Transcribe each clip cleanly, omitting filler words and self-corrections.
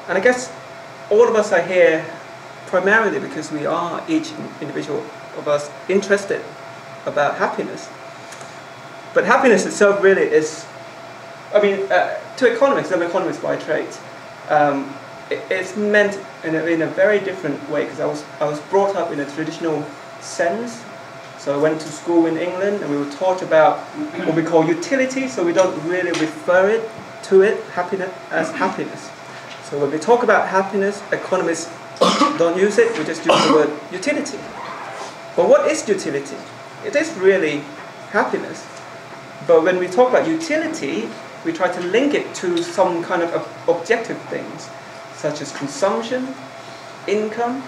And I guess all of us are here primarily because we are, each individual of us, interested about happiness. But happiness itself really is, I mean, to economists, I'm an economist by trade, it's meant in a very different way, because I was brought up in a traditional sense. So I went to school in England and we were taught about what we call utility, so we don't really refer to it as happiness. So when we talk about happiness, economists don't use it, we just use the word utility. But what is utility? It is really happiness. But when we talk about utility, we try to link it to some kind of objective things, such as consumption, income,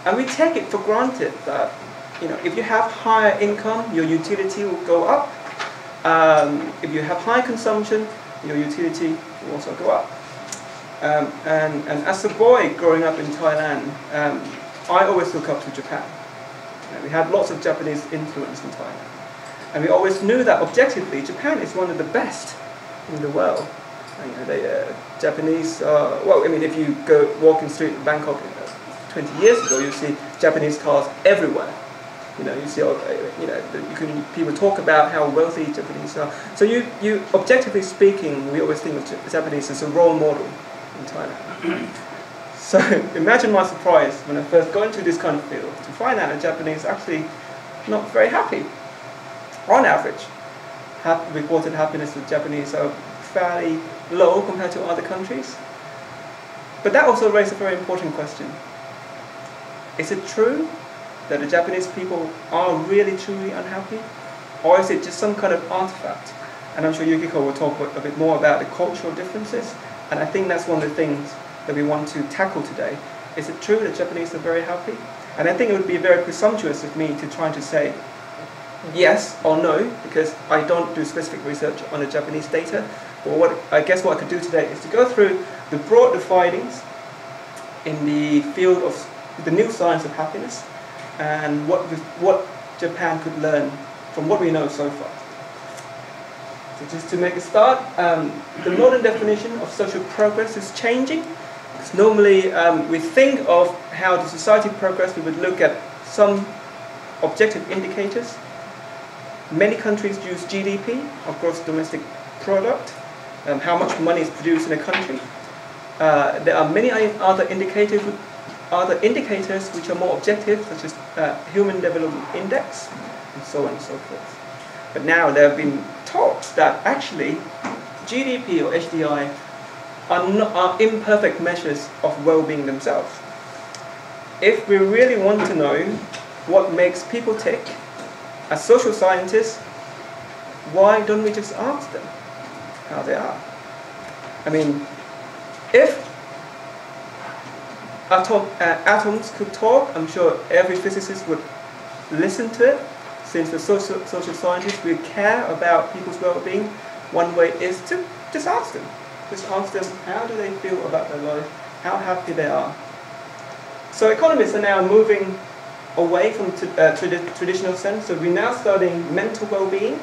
and we take it for granted that, you know, if you have higher income, your utility will go up. If you have high consumption, your utility will also go up. And as a boy growing up in Thailand, I always look up to Japan. We had lots of Japanese influence in Thailand. And we always knew that objectively, Japan is one of the best in the world. And, you know, the Japanese, well, I mean, if you go walking street in Bangkok 20 years ago, you see Japanese cars everywhere. You know, you see, you know, people talk about how wealthy Japanese are. So you objectively speaking, we always think of Japanese as a role model in Thailand. So imagine my surprise when I first got into this kind of field to find out that Japanese actually not very happy. On average, reported happiness with Japanese are fairly low compared to other countries. But that also raises a very important question. Is it true that the Japanese people are really truly unhappy? Or is it just some kind of artifact? And I'm sure Yukiko will talk a bit more about the cultural differences. And I think that's one of the things that we want to tackle today. Is it true that Japanese are very happy? And I think it would be very presumptuous of me to try to say yes or no, because I don't do specific research on the Japanese data. But I guess what I could do today is to go through the broad findings in the field of the new science of happiness, and what Japan could learn from what we know so far. So just to make a start, the modern definition of social progress is changing. Because normally we think of how the society progress, we would look at some objective indicators. Many countries use GDP, or gross domestic product, how much money is produced in a country. There are many other indicators which are more objective, such as Human Development Index, and so on and so forth. But now there have been talks that actually GDP or HDI are imperfect measures of well-being themselves. If we really want to know what makes people tick, as social scientists, why don't we just ask them how they are? I mean, if atoms could talk, I'm sure every physicist would listen to it. Since the social scientists, we care about people's well-being, one way is to just ask them. Just ask them how do they feel about their life, how happy they are. So economists are now moving away from traditional sense, so we're now studying mental well-being.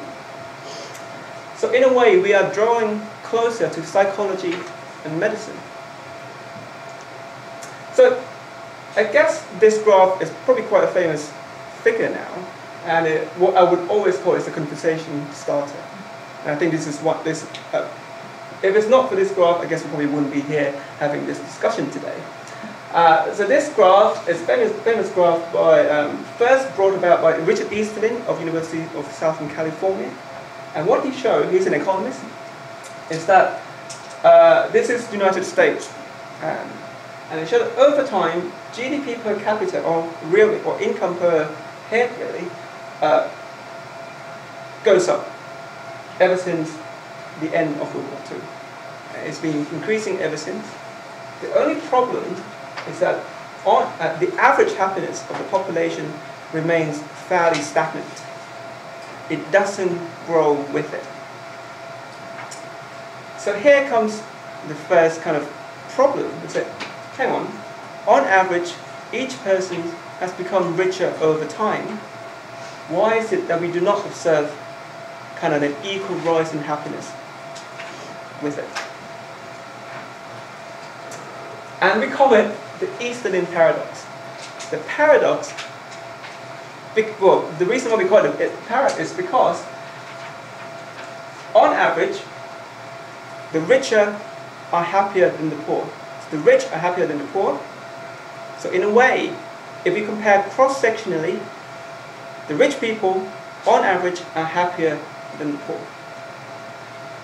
So in a way, we are drawing closer to psychology and medicine. So I guess this graph is probably quite a famous figure now, and what I would always call it a conversation starter. And I think this is what this, if it's not for this graph, I guess we probably wouldn't be here having this discussion today. So this graph is a famous graph by, first brought about by Richard Easterling of University of Southern California. And what he showed, he's an economist, is that this is the United States. And it showed that over time, GDP per capita, or income per head really, goes up ever since the end of World War II. It's been increasing ever since. The only problem is that the average happiness of the population remains fairly stagnant. It doesn't grow with it. So here comes the first kind of problem. It's that, hang on average, each person has become richer over time. Why is it that we do not observe kind of an equal rise in happiness with it? And we call it the Easterlin paradox. The paradox, well, the reason why we call it a paradox is because, on average, the richer are happier than the poor. So the rich are happier than the poor. So in a way, if we compare cross-sectionally, the rich people, on average, are happier than the poor.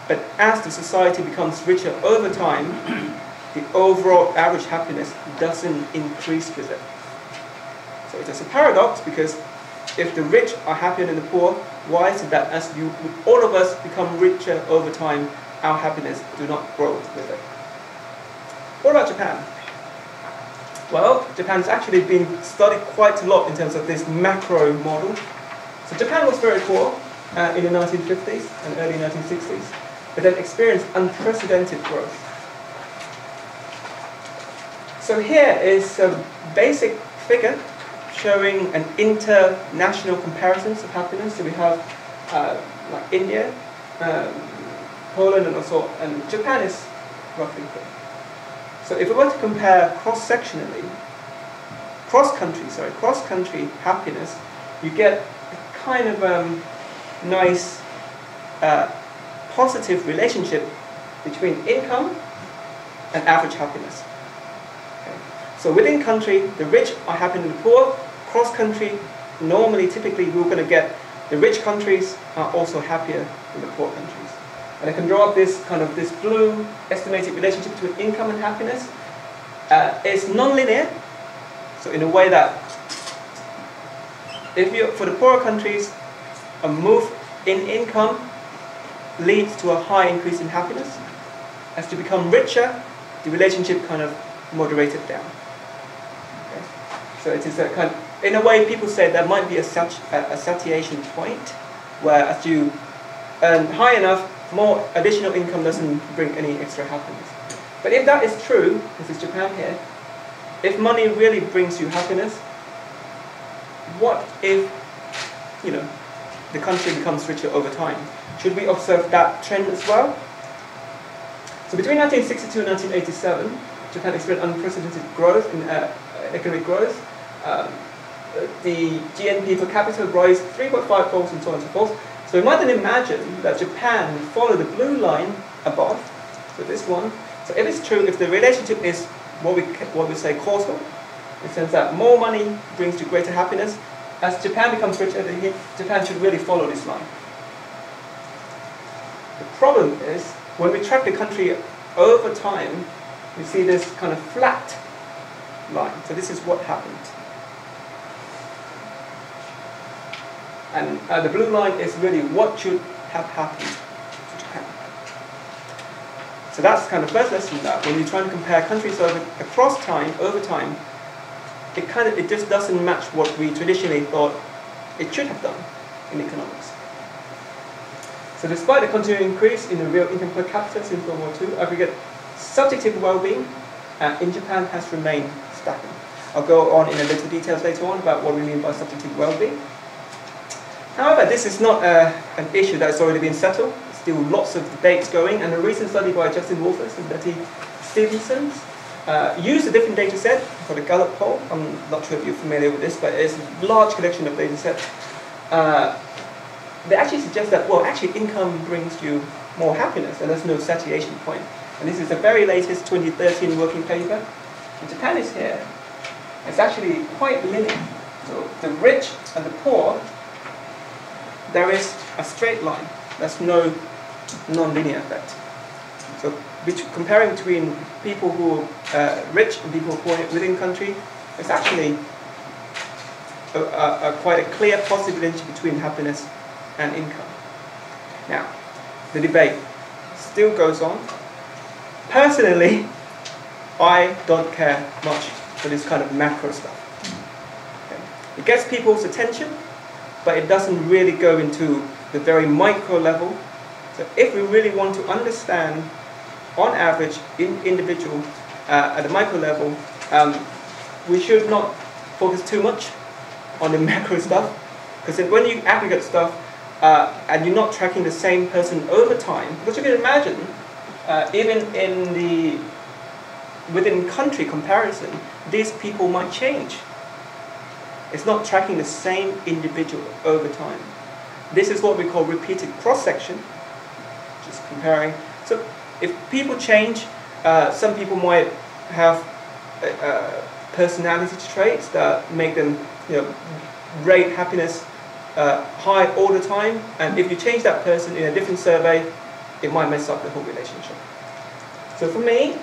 But as the society becomes richer over time, the overall average happiness doesn't increase with it. So it's a paradox, because if the rich are happier than the poor, why is it that as all of us become richer over time, our happiness do not grow with it? What about Japan? Well, Japan's actually been studied quite a lot in terms of this macro model. So Japan was very poor in the 1950s and early 1960s, but then experienced unprecedented growth. So here is a basic figure showing an international comparisons of happiness. So we have like India, Poland, and also, and Japan is roughly here. So if we were to compare cross-sectionally, cross-country happiness, you get a kind of nice positive relationship between income and average happiness. Okay. So within country, the rich are happier than the poor. Cross-country, normally, typically, we're going to get the rich countries are also happier than the poor countries. And I can draw up this kind of this blue estimated relationship between income and happiness. It's non-linear, so in a way that for the poorer countries, a move in income leads to a high increase in happiness. As you become richer, the relationship kind of moderated down. Okay? So it is a kind of, in a way, people say there might be a satiation point, where as you earn high enough, more additional income doesn't bring any extra happiness. But if that is true, this is Japan here, if money really brings you happiness, what if, the country becomes richer over time? Should we observe that trend as well? So between 1962 and 1987, Japan experienced unprecedented growth in economic growth. The GNP per capita rose 3.5 folds and so on and so forth. So we might then imagine that Japan will follow the blue line above, so this one. So if it's true, if the relationship is what we say causal, in the sense that more money brings you greater happiness, as Japan becomes richer, Japan should really follow this line. The problem is, when we track the country over time, we see this kind of flat line. So this is what happened. And the blue line is really what should have happened to Japan. So that's kind of first lesson, that when you try to compare countries across time, over time, it just doesn't match what we traditionally thought it should have done in economics. So despite the continuing increase in the real income per capita since World War II, aggregate subjective well-being in Japan has remained stagnant. I'll go on in a little details later on about what we mean by subjective well-being. However, this is not an issue that's already been settled. There's still lots of debates going, and a recent study by Justin Wolfers and Betty Stevenson used a different data set for the Gallup poll. I'm not sure if you're familiar with this, but it's a large collection of data sets. They actually suggest that, well, actually income brings you more happiness, and there's no satiation point. And this is the very latest 2013 working paper. And Japan is here. It's actually quite linear. So the rich and the poor, there is a straight line. There's no non-linear effect. So comparing between people who are rich and people who are poor within country, it's actually quite a clear positive relationship between happiness and income. Now, the debate still goes on. Personally, I don't care much for this kind of macro stuff. Okay. It gets people's attention, but it doesn't really go into the very micro level. So if we really want to understand, on average, individual at the micro level, we should not focus too much on the macro stuff, because when you aggregate stuff and you're not tracking the same person over time, because you can imagine, even in the within country comparison, these people might change. It's not tracking the same individual over time. This is what we call repeated cross-section, just comparing. So if people change, some people might have personality traits that make them, rate happiness high all the time, and if you change that person in a different survey, it might mess up the whole relationship. So for me,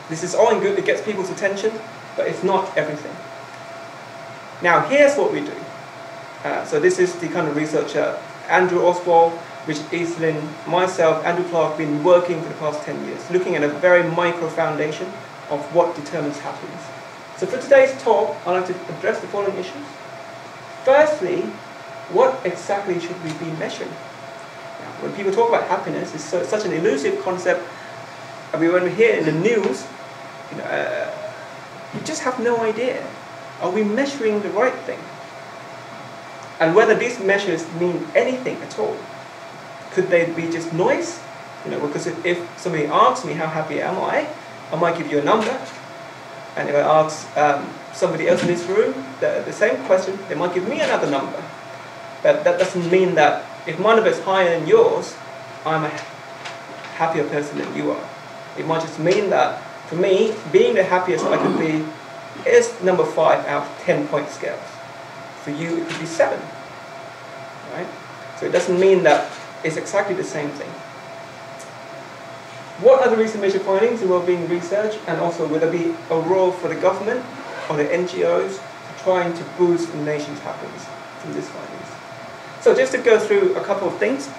this is all in good, it gets people's attention, but it's not everything. Now here's what we do. So this is the kind of research Andrew Oswald, Richard Eastlin, myself, Andrew Clark, been working for the past 10 years, looking at a very micro foundation of what determines happiness. So for today's talk, I'd like to address the following issues. Firstly, what exactly should we be measuring? Now, when people talk about happiness, it's such an elusive concept. I mean, when we hear it in the news, you just have no idea. Are we measuring the right thing? And whether these measures mean anything at all. Could they be just noise? Because if somebody asks me how happy am I might give you a number. And if I ask somebody else in this room the same question, they might give me another number. But that doesn't mean that if my number is higher than yours, I'm a happier person than you are. It might just mean that, for me, being the happiest I could be is number 5 out of 10-point scales. For you, it could be 7. Right? So it doesn't mean that it's exactly the same thing. What are the recent major findings in well-being research, and also will there be a role for the government or the NGOs trying to boost the nation's happiness from these findings? So just to go through a couple of things.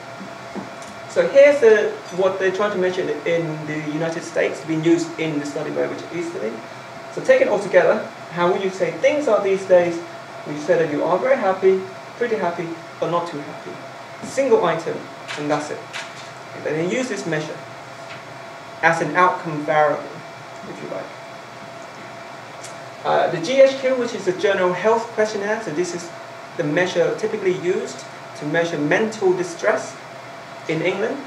So here's what they're trying to measure in the United States, being used in the study by Richard Eastlin. So taken all together, how would you say things are these days? Would you say that you are very happy, pretty happy, or not too happy? A single item, and that's it. And then they use this measure as an outcome variable, if you like. The GHQ, which is a general health questionnaire, so this is the measure typically used to measure mental distress in England,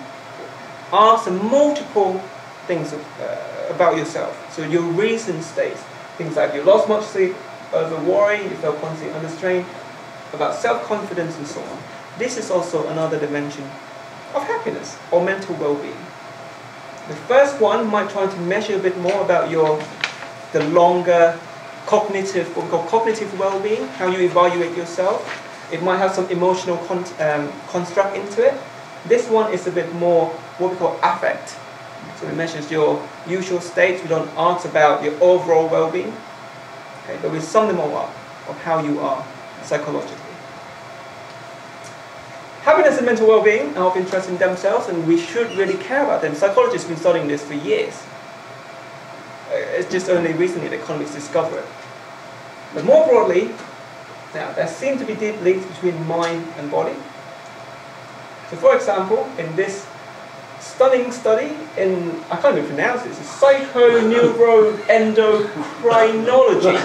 asks multiple things about yourself. So your reason states things like you lost much sleep over worry, you felt constantly under strain, about self-confidence and so on. This is also another dimension of happiness or mental well-being. The first one might try to measure a bit more about the longer cognitive, what we call cognitive well-being, how you evaluate yourself. It might have some emotional construct into it. This one is a bit more what we call affect. So it measures your usual states. We don't ask about your overall well-being, okay, but we sum them all up of how you are psychologically. Happiness and mental well-being are of interest in themselves, and we should really care about them. Psychologists have been studying this for years. It's just only recently that economists discover it. But more broadly, now there seem to be deep links between mind and body. So for example, in this stunning study in, I can't even pronounce it, it's psychoneuroendocrinology.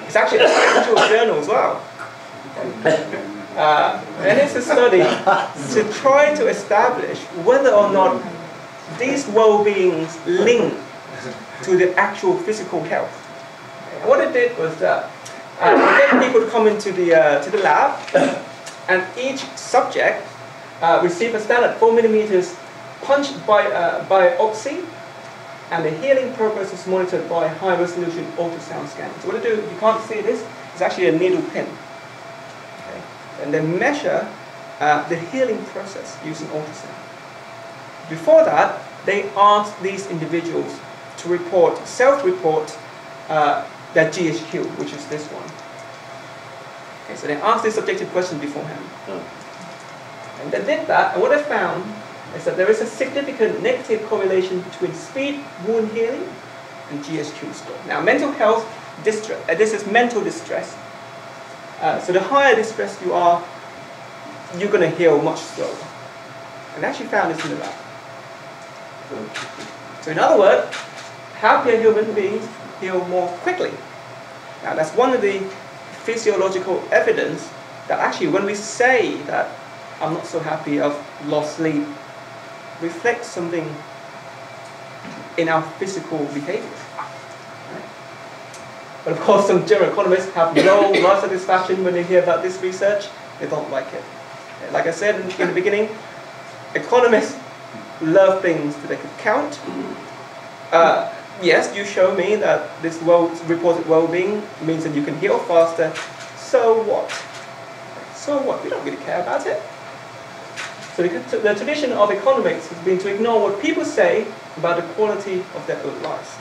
It's actually a spiritual journal as well. And it's a study to try to establish whether or not these well-beings link to the actual physical health. And what it did was that get people to come into the lab, and each subject received a standard 4 millimeters punch biopsy, and the healing progress is monitored by high-resolution ultrasound scanning. So what they do, you can't see this, it's actually a needle pin. Okay. And they measure the healing process using ultrasound. Before that, they asked these individuals to self-report their GHQ, which is this one. Okay, so they asked this subjective question beforehand. And they did that, and what they found is that there is a significant negative correlation between speed wound healing and GHQ score. Now, mental health distress, this is mental distress. So the higher distress you are, you're going to heal much slower. And they actually found this in the lab. So in other words, happier human beings heal more quickly. Now that's one of the physiological evidence that actually when we say that I'm not so happy, I've lost sleep, reflects something in our physical behaviors. Right? But of course, some general economists have low life satisfaction when they hear about this research. They don't like it. Like I said in the beginning, economists love things that they could count. Yes, you show me that this reported well-being means that you can heal faster. So what? So what? We don't really care about it. So the tradition of economics has been to ignore what people say about the quality of their own lives.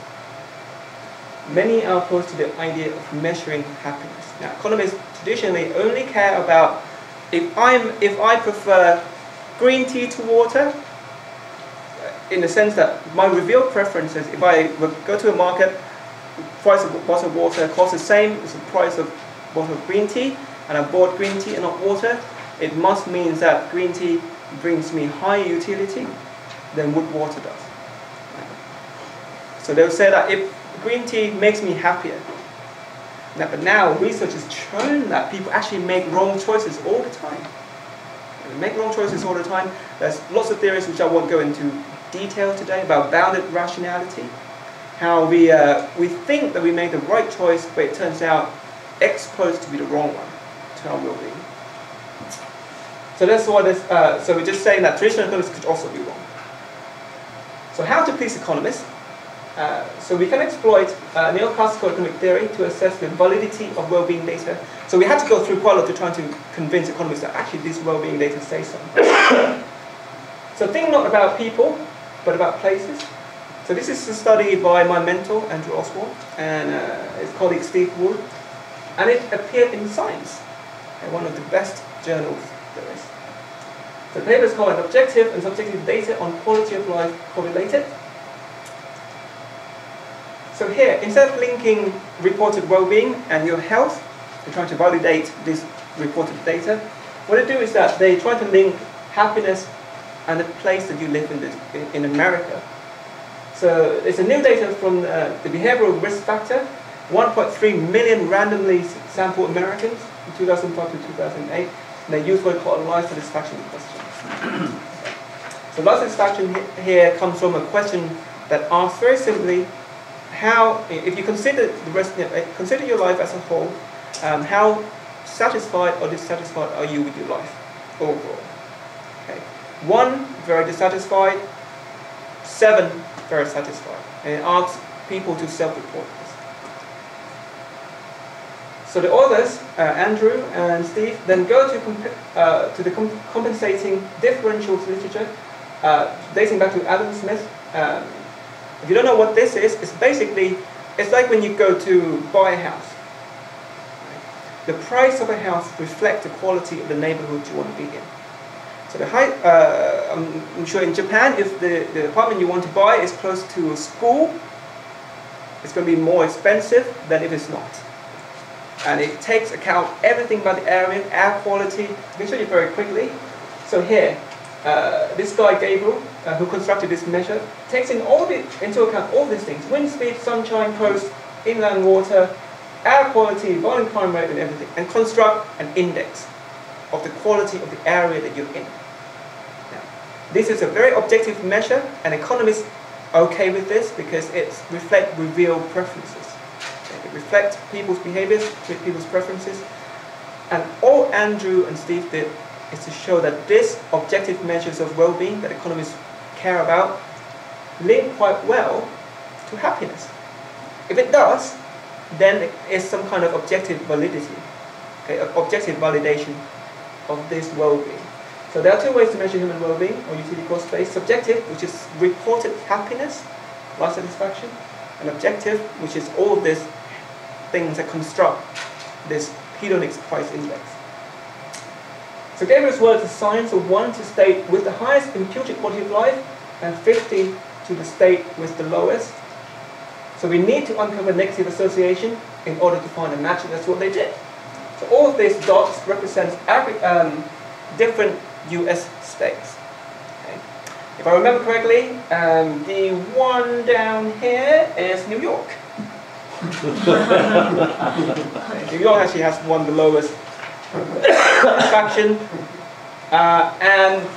Many are opposed to the idea of measuring happiness. Now, economists traditionally only care about if I prefer green tea to water, in the sense that my revealed preferences, if I go to a market, price of a bottle of water costs the same as the price of a bottle of green tea, and I bought green tea and not water, it must mean that green tea brings me higher utility than what water does. So they'll say that if green tea makes me happier. But now research has shown that people actually make wrong choices all the time. They make wrong choices all the time. There's lots of theories which I won't go into detail today about bounded rationality. How we think that we made the right choice, but it turns out exposed to be the wrong one to our well-being. So that's what this. So we're just saying that traditional economists could also be wrong. So how to please economists? So we can exploit neoclassical economic theory to assess the validity of well-being data. So we had to go through quite a lot to try to convince economists that actually these well-being data say something. So think not about people, but about places. So this is a study by my mentor, Andrew Oswald, and his colleague Steve Wood, and it appeared in Science, one of the best journals there is. So the paper is called Objective and Subjective Data on Quality of Life Correlated. So here, instead of linking reported well-being and your health, they're trying to validate this reported data. What they do is that they try to link happiness and the place that you live in America. So it's a new data from the behavioral risk factor, 1.3 million randomly sampled Americans from 2005 to 2008. And they use what we call a life satisfaction question. So life satisfaction here comes from a question that asks very simply, how, if you consider consider your life as a whole, how satisfied or dissatisfied are you with your life overall? Okay. 1, very dissatisfied. 7, very satisfied. And it asks people to self-report this. So the authors, Andrew and Steve, then go to the compensating differentials literature, dating back to Adam Smith. If you don't know what this is, it's basically, it's like when you go to buy a house. The price of a house reflects the quality of the neighborhood you want to be in. So I'm sure in Japan, if the apartment you want to buy is close to a school, it's going to be more expensive than if it's not. And it takes account everything about the area, air quality. I can show you very quickly. So here, this guy Gabriel, who constructed this measure, takes into account all these things: wind speed, sunshine, coast, inland water, air quality, volume crime rate, and everything, and construct an index of the quality of the area that you're in. Now, this is a very objective measure, and economists are okay with this because it reflects revealed preferences. It reflects people's behaviors, people's preferences, and all Andrew and Steve did is to show that this objective measures of well-being that economists care about link quite well to happiness. If it does, then it is some kind of objective validity, okay, objective validation of this well-being. So there are 2 ways to measure human well-being or utility cost space: subjective, which is reported happiness, life satisfaction, and objective, which is all of these things that construct this hedonic price index. So Gabriel's words assign 1 to state with the highest imputed quality of life and 50 to the state with the lowest. So we need to uncover negative association in order to find a match, and that's what they did. So all of these dots represent different US states. Okay. If I remember correctly, the one down here is New York. New York actually has one of the lowest satisfaction and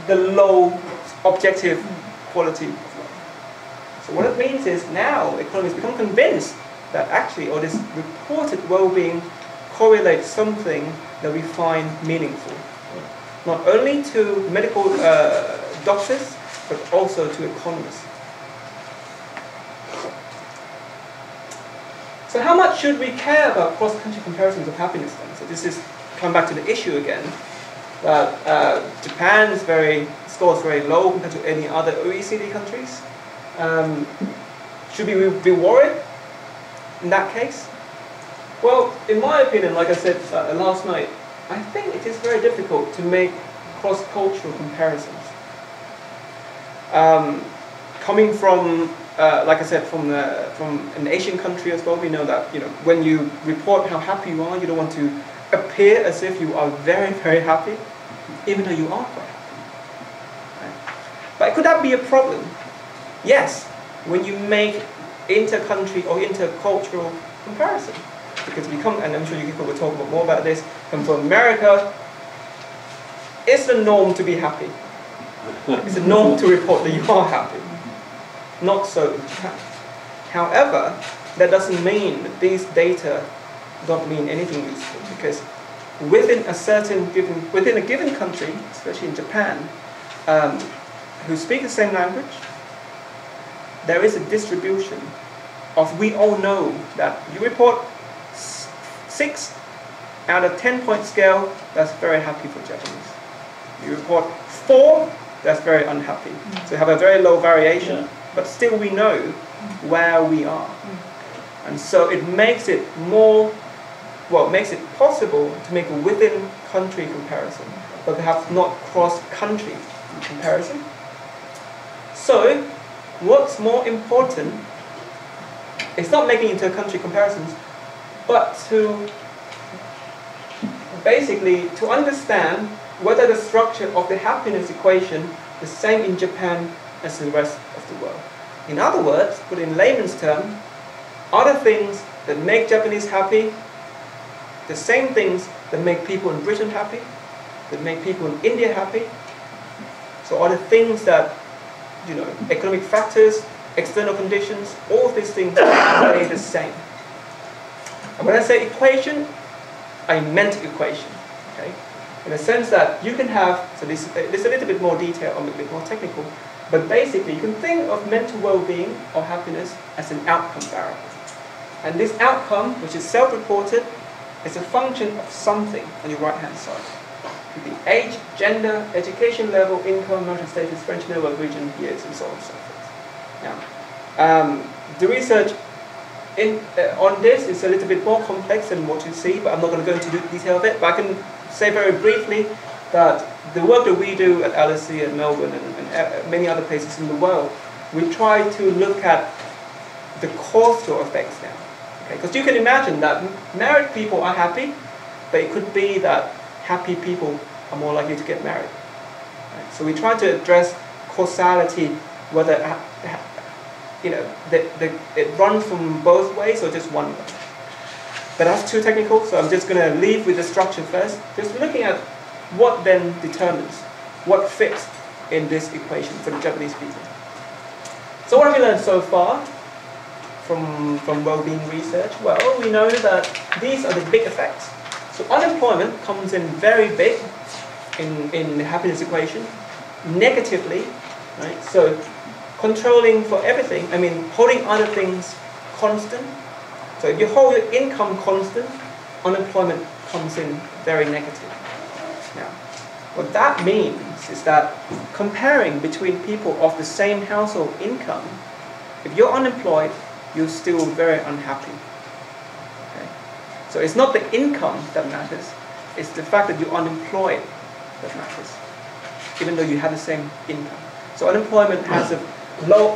the low objective quality of life. So what it means is now economists become convinced that actually, or this reported well-being correlates something that we find meaningful. Not only to medical doctors, but also to economists. So how much should we care about cross-country comparisons of happiness then? So this is coming back to the issue again, that Japan's scores very low compared to any other OECD countries. Should we be worried in that case? Well, in my opinion, like I said last night, I think it is very difficult to make cross-cultural comparisons. Coming from, like I said, from an Asian country as well, we know that when you report how happy you are, you don't want to appear as if you are very, very happy, even though you are quite happy. Right? But could that be a problem? Yes, when you make inter-country or intercultural comparison. Because we come, and I'm sure you will talk more about this, come from America, it's the norm to be happy. It's the norm to report that you are happy. Not so in Japan. However, that doesn't mean that these data don't mean anything useful, because within a given country, especially in Japan, who speak the same language, there is a distribution of, we all know that you report 6 out of 10-point scale, that's very happy for Japanese. You report 4, that's very unhappy. So you have a very low variation, but still we know where we are. And so it makes it makes it possible to make a within-country comparison, but perhaps not cross-country comparison. So what's more important is not making inter-country comparisons, but to basically to understand whether the structure of the happiness equation is the same in Japan as the rest of the world. In other words, put in layman's terms, are the things that make Japanese happy the same things that make people in Britain happy, that make people in India happy? So are the things that, economic factors, external conditions, all of these things are the same. And when I say equation, I meant equation. Okay? In the sense that you can have, so this is a little bit more detail, a bit more technical, but basically you can think of mental well-being or happiness as an outcome variable. And this outcome, which is self-reported, is a function of something on your right-hand side. It could be age, gender, education level, income, marital status, French network region, years, and so on and so forth. Now, the research on this is a little bit more complex than what you see, but I'm not going to go into the detail of it. But I can say very briefly that the work that we do at LSE and Melbourne and many other places in the world, we try to look at the causal effects now. Because you can imagine that married people are happy, but it could be that happy people are more likely to get married. Right? So we try to address causality, whether it runs from both ways or just one way. But that's too technical, so I'm just going to leave with the structure first, just looking at what then determines what fits in this equation for the Japanese people. So what have we learned so far from well-being research? Well, we know that these are the big effects. So unemployment comes in very big in the happiness equation, negatively, right? So controlling for everything, holding other things constant. So if you hold your income constant, unemployment comes in very negative. Now, what that means is that comparing between people of the same household income, if you're unemployed, you're still very unhappy. Okay? So it's not the income that matters, it's the fact that you're unemployed that matters, even though you have the same income. So unemployment has a low,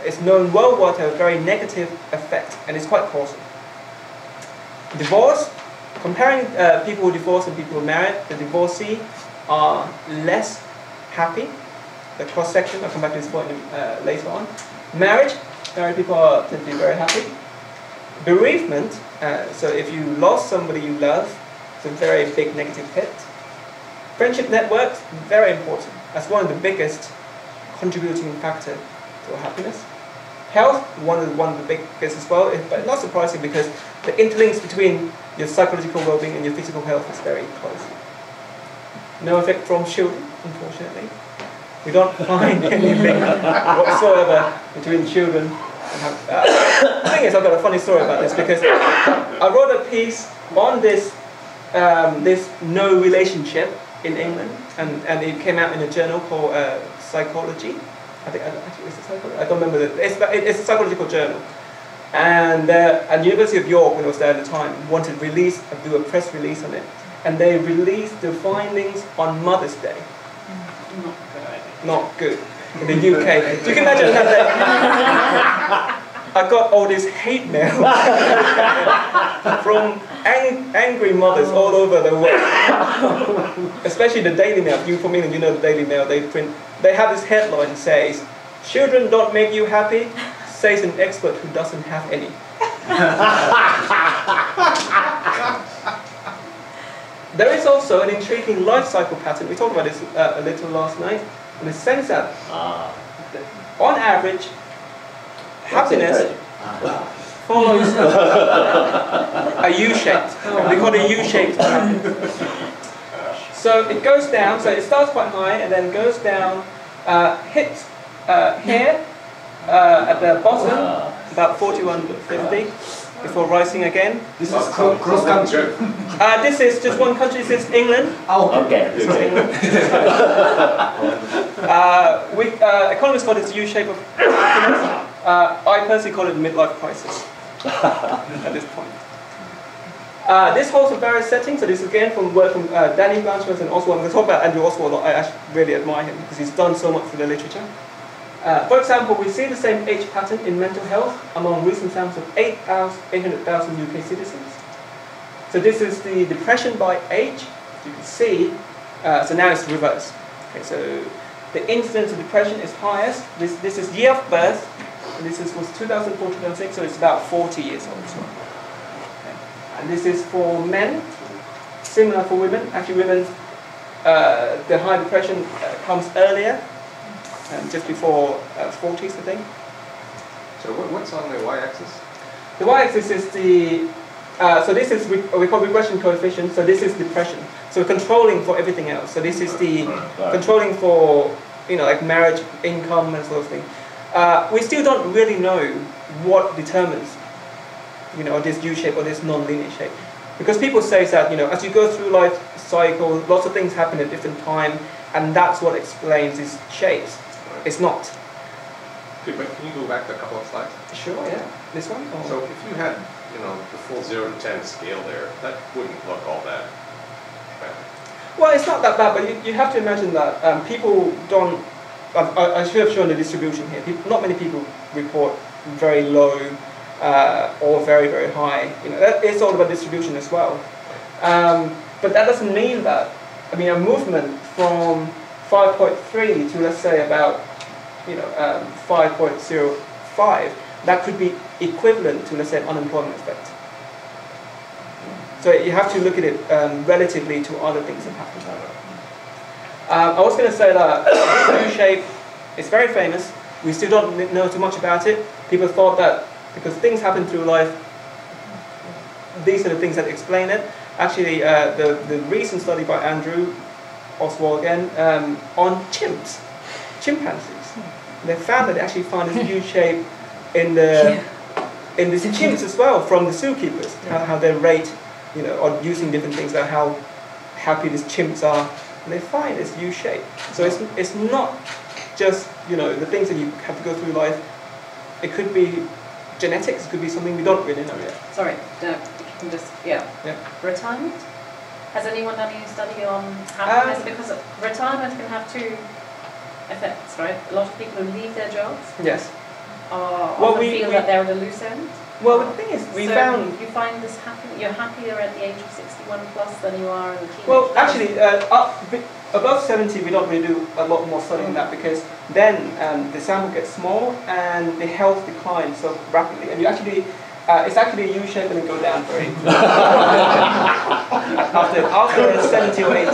it's known worldwide to have a very negative effect, and it's quite causal. Divorce, comparing people who divorce and people who are married, the divorcee are less happy. The cross-section, I'll come back to this point later on. Marriage people tend to be very happy. Bereavement, so if you lost somebody you love, it's a very big negative hit. Friendship networks, very important. That's one of the biggest contributing factor to for happiness. Health, one of the biggest as well, but not surprising because the interlinks between your psychological well-being and your physical health is very close. No effect from children, unfortunately. We don't find anything whatsoever between children and health. The thing is, I've got a funny story about this because I wrote a piece on this no relationship in England, and it came out in a journal called Psychology. I think actually it's a psychology. I don't remember it's a psychological journal. And at University of York, when I was there at the time, wanted to do a press release on it, and they released the findings on Mother's Day. Not good. Not good in the UK. So you can imagine that I got all this hate mail from angry mothers all over the world, especially the Daily Mail. You from England, you know the Daily Mail. They have this headline that says, "Children don't make you happy," says an expert who doesn't have any. There is also an intriguing life cycle pattern. We talked about this a little last night, in the sense that, on average, happiness follows a U-shaped. We call it a U-shaped pattern. So it goes down. So it starts quite high and then goes down, hits here at the bottom, about 4150. Before rising again. This is cross country. This is just one country. This is England. Oh, okay. This is England. Economists call it the U-shape of happiness. I personally call it the midlife crisis at this point. This holds for various settings. So this is again from work from Danny Blanchard and Oswald. I'm going to talk about Andrew Oswald a lot. I actually really admire him because he's done so much for the literature. For example, we see the same age pattern in mental health among recent samples of 800,000 UK citizens. So this is the depression by age. You can see, so now it's reversed. Okay, so the incidence of depression is highest. This is year of birth, and this was 2004-2006, so it's about 40 years old. Okay. And this is for men, similar for women. Actually, women, the high depression comes earlier. Just before 40s, I think. So what's on the y-axis? The y-axis is the, so this is, we call regression coefficient, so this is depression. So controlling for everything else. So this is the controlling for, like marriage, income, and sort of thing. We still don't really know what determines, this U-shape or this non-linear shape. Because people say that, as you go through life cycle, lots of things happen at different time, and that's what explains these shapes. It's not. Okay, but can you go back a couple of slides? Sure, yeah. This one? Or? So if you had, the full 0 to 10 scale there, that wouldn't look all that bad. Well, it's not that bad, but you have to imagine that people don't. I should have shown the distribution here. Not many people report very low or very, very high. It's all about distribution as well. But that doesn't mean that. I mean, a movement from 5.3 to, let's say, about 5.05, that could be equivalent to, let's say, an unemployment effect. So you have to look at it relatively to other things that happen. I was going to say that U-shape is very famous. We still don't know too much about it. People thought that because things happen through life, these are the things that explain it. Actually, the recent study by Andrew Oswald again on chimpanzees. They found that they actually found this U-shape in the chimps as well from the zookeepers. How they rate, on using different things like how happy these chimps are, and they find this U-shape. So it's not just the things that you have to go through life. It could be genetics. It could be something we don't really know yet. Sorry, if you can just retirement. Has anyone done any study on happiness? Because retirement can have two effects, right? A lot of people who leave their jobs often feel that they're at a loose end. Well, the thing is, you find this you're happier at the age of 61 plus than you are in the teenage. Well, actually, above 70, we don't really do a lot more study on that because then the sample gets small and the health declines so rapidly, and you actually. It's actually a U-shape and it go down very after 70 or 80.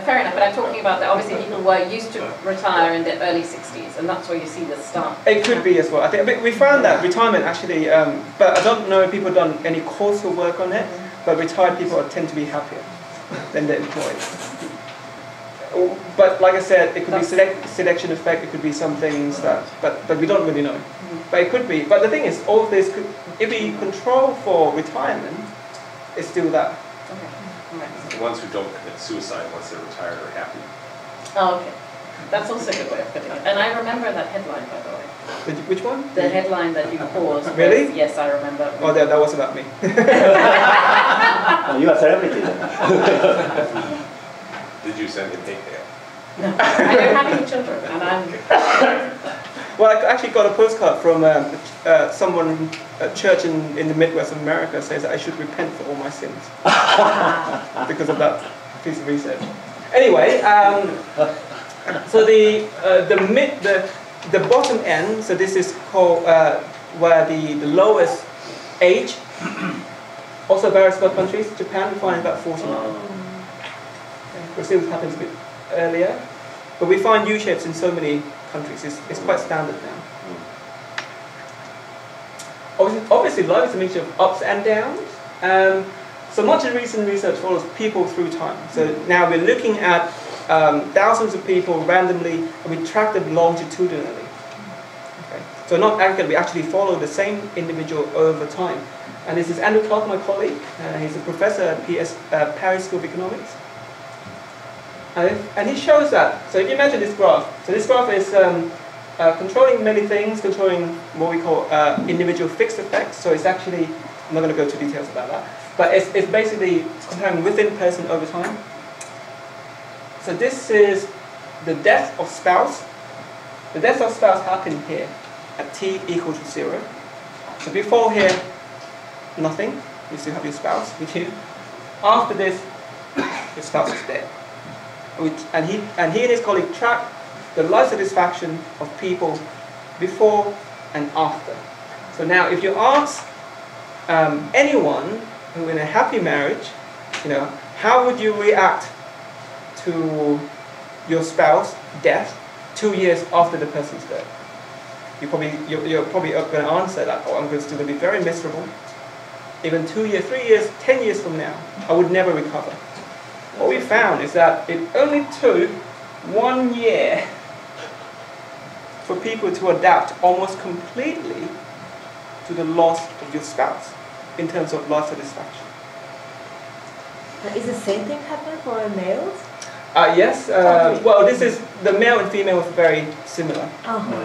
Fair fair enough, but I'm talking about that obviously people were used to retire in the early 60s, and that's where you see the start. It could be as well. I think we found that retirement actually, but I don't know if people have done any course or work on it, but retired people tend to be happier than the employed. But like I said, it could be selection effect, it could be some things that, but we don't really know. But it could be. But the thing is, all of this could, if we control for retirement, it's still that. Okay. Right. The ones who don't commit suicide once they're retired are happy. Oh, okay. That's also a good way of putting it. And I remember that headline, by the way. Which one? The headline that you paused. Really? Was, yes, I remember. Oh, that was about me. You are celebrity then. Did you send him hate mail? No, I don't have any children, and I'm... Well, I actually got a postcard from someone, a church in the Midwest of America, says that I should repent for all my sins because of that piece of research. Anyway, so the bottom end, so this is called where the lowest age, also varies by countries. Japan we find about 49. Brazil happens a bit earlier, but we find U-shapes in so many countries. It's quite standard now. Obviously, life is a mixture of ups and downs. So much of recent research follows people through time. So now we're looking at thousands of people randomly, and we track them longitudinally. Okay. So not accurately, we actually follow the same individual over time. And this is Andrew Clark, my colleague. He's a professor at Paris School of Economics. And he shows that. So if you imagine this graph, so this graph is controlling many things, controlling what we call individual fixed effects. So it's actually, I'm not going to go into details about that, but it's basically comparing within person over time. So this is the death of spouse. The death of spouse happened here at t equal to 0. So before here, nothing. You still have your spouse with you. After this, your spouse is dead. And he and his colleague track the life satisfaction of people before and after. So now, if you ask anyone who in a happy marriage, how would you react to your spouse death 2 years after the person's dead? You're probably going to answer that, oh, I'm still going to be very miserable. Even 2 years, 3 years, 10 years from now, I would never recover. What we found is that it only took 1 year for people to adapt almost completely to the loss of your spouse in terms of life satisfaction. Is the same thing happen for males? Yes. Well, this is the male and female is very similar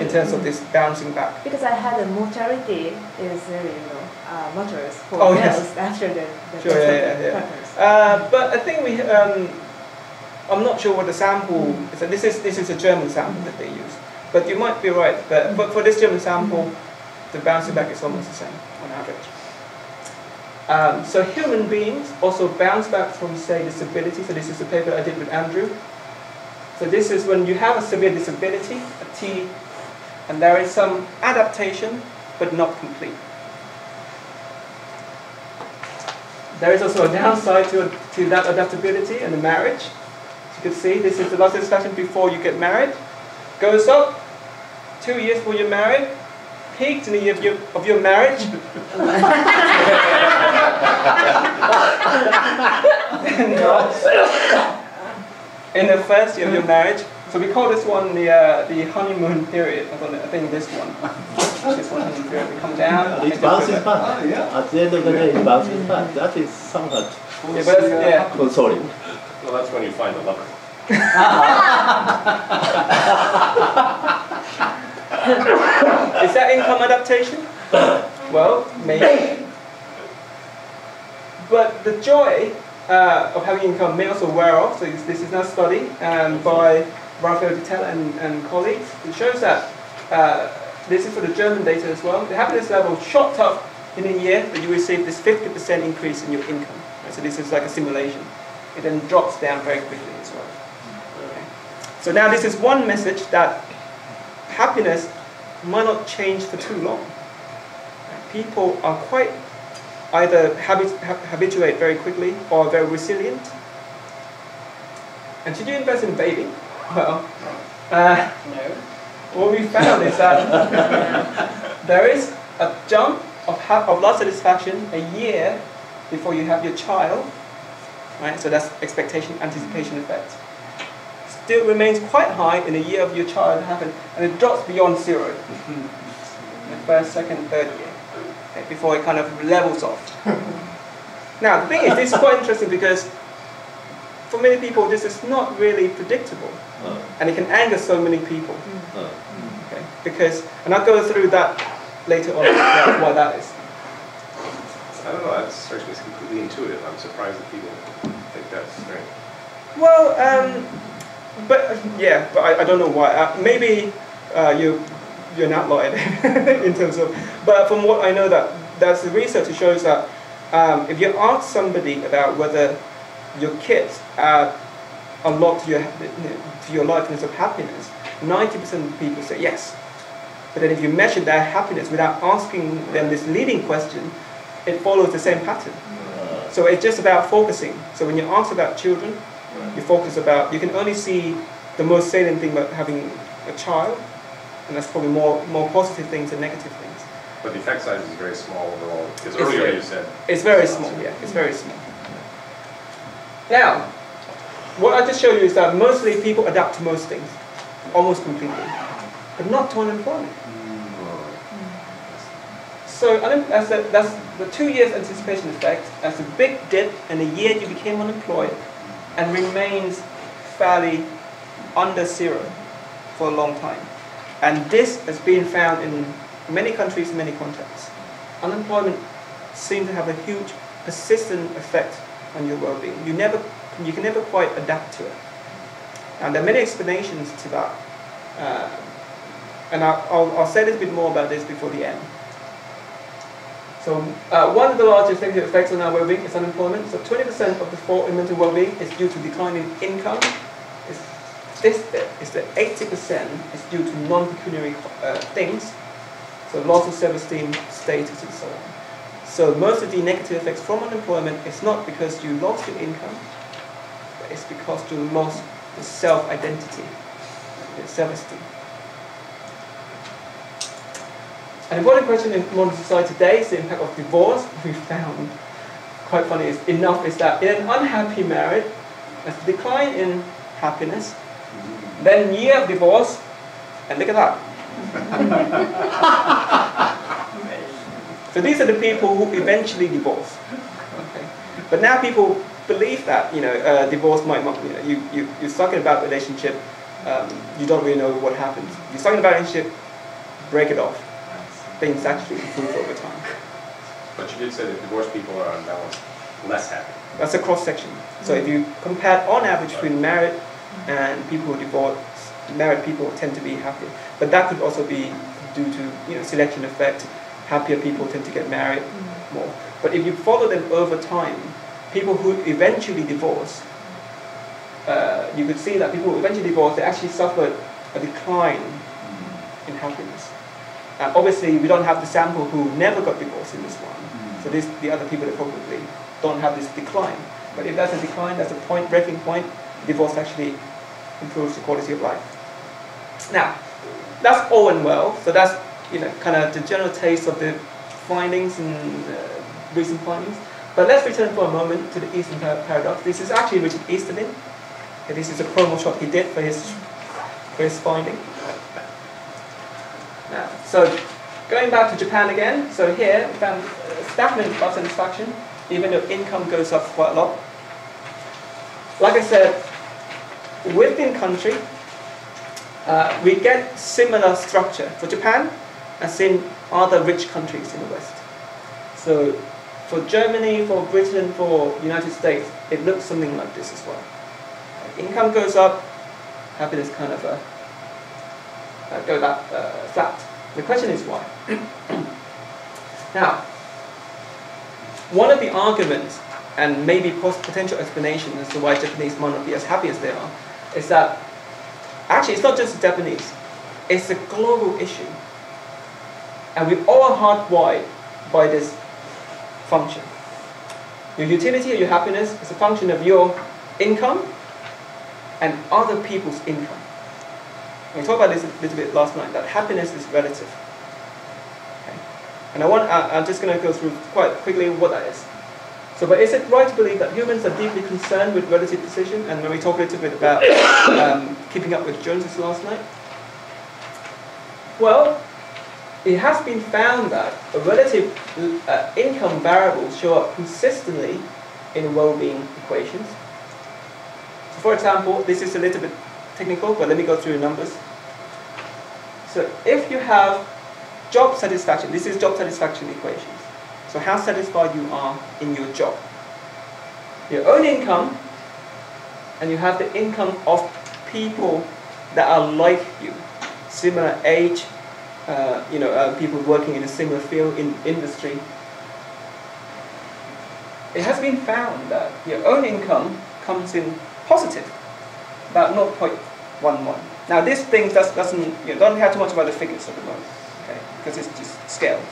in terms of this bouncing back. Because I had a mortality is very moderate for males after the partners. But I think I'm not sure what the sample is. This is a German sample that they use. But you might be right. But for this German sample, the bouncing back is almost the same on average. So human beings also bounce back from, say, disability. So this is the paper I did with Andrew. So this is when you have a severe disability, a T, and there is some adaptation, but not complete. There is also a downside to that adaptability and the marriage. As you can see, this is the life satisfaction before you get married. Goes up 2 years before you're married. Peaked in the year of your marriage. In the first year of your marriage. So we call this one the honeymoon period. I think this one honeymoon period. We come down. It bounces back. At the end of the day, it bounces back. That is somewhat consoling. Well, that's when you find a lover. Is that income adaptation? Well, maybe. But the joy of having income may also wear off. So this is now a study by Raphael Dittel and colleagues. It shows that this is for the German data as well. The happiness level shot up in a year that you receive this 50% increase in your income. Right? So this is like a simulation. It then drops down very quickly as well. Okay. So now this is one message that happiness might not change for too long. People are quite either habituate very quickly or very resilient. And should you invest in a baby? Well, No. what we found is that there is a jump of life satisfaction a year before you have your child, right? So that's expectation, anticipation effect. Still remains quite high in a year of your child having, and it drops beyond 0 in the first, second, third year, okay, before it kind of levels off. Now, the thing is, this is quite interesting because for many people, this is not really predictable, and it can anger so many people. Okay, because, and I'll go through that later on, why that is. I don't know, that strikes me as completely intuitive. I'm surprised that people think that's strange. Well, but I don't know why. Maybe you're an outlier in terms of, but from what I know, that's the research that shows that if you ask somebody about whether your kids add a lot to your life in terms of happiness, 90% of people say yes. But then if you measure their happiness without asking them this leading question, it follows the same pattern. So it's just about focusing. So when you ask about children, you focus about, you can only see the most salient thing about having a child, and that's probably more positive things than negative things. But the effect size is very small overall, because earlier you said... It's very small, yeah, it's very small. Now, what I just showed you is that mostly people adapt to most things, almost completely, but not to unemployment. So that's the 2 years anticipation effect, as a big dip in the year you became unemployed, and remains fairly under 0 for a long time. And this has been found in many countries, in many contexts. Unemployment seems to have a huge persistent effect on your well-being. You can never quite adapt to it. And there are many explanations to that. And I'll say a little bit more about this before the end. So one of the largest negative effects on our well-being is unemployment. So 20% of the fall in mental well-being is due to declining income. This bit is that 80% is due to non-pecuniary things. So loss of self-esteem, status, and so on. So most of the negative effects from unemployment is not because you lost your income, but it's because you lost the self-identity, your self-esteem. An important question in modern society today is the impact of divorce. We found, quite funny, is that in an unhappy marriage, there's a decline in happiness, then you have divorce, and look at that. So these are the people who eventually divorce. Okay. But now people believe that divorce might not. You're stuck in a bad relationship. You don't really know what happens. You're stuck in a bad relationship. Break it off. Things actually improve over time. But you did say that divorced people are on balance less happy. That's a cross section. So if you compare on average between married and people who divorce, married people tend to be happier. But that could also be due to selection effect. Happier people tend to get married more. But if you follow them over time, people who eventually divorce, you could see that people who eventually divorce, they actually suffered a decline in happiness. Obviously, we don't have the sample who never got divorced in this one. So the other people that probably don't have this decline. But if that's a decline, that's a breaking point, divorce actually improves the quality of life. Now, that's all and well. So that's kind of the general taste of the findings and recent findings. But let's return for a moment to the Eastern paradox. This is actually Richard Easterlin. This is a promo shot he did for his finding. Now, so going back to Japan again. So here we found stagnant life satisfaction, even though income goes up quite a lot. Like I said, within country, we get similar structure for Japan as in other rich countries in the West. So for Germany, for Britain, for United States, it looks something like this as well. Income goes up, happiness kind of go back flat. The question is why? Now, one of the arguments and maybe potential explanation as to why Japanese might not be as happy as they are is that actually it's not just the Japanese, it's a global issue. And we all are hardwired by this function. Your utility or your happiness is a function of your income and other people's income. We talked about this a little bit last night, that happiness is relative. Okay. And I'm just going to go through quite quickly what that is. So, but is it right to believe that humans are deeply concerned with relative precision? And when we talked a little bit about keeping up with Joneses last night, well, it has been found that relative income variables show up consistently in well-being equations. So, for example, this is a little bit technical, but let me go through the numbers. So, if you have job satisfaction, this is job satisfaction equations. So how satisfied you are in your job. Your own income, and you have the income of people that are like you, similar age, people working in a similar field in industry. It has been found that your own income comes in positive, about 0.11. Now this thing don't have too much about the figures at the moment, okay, because it's just scales.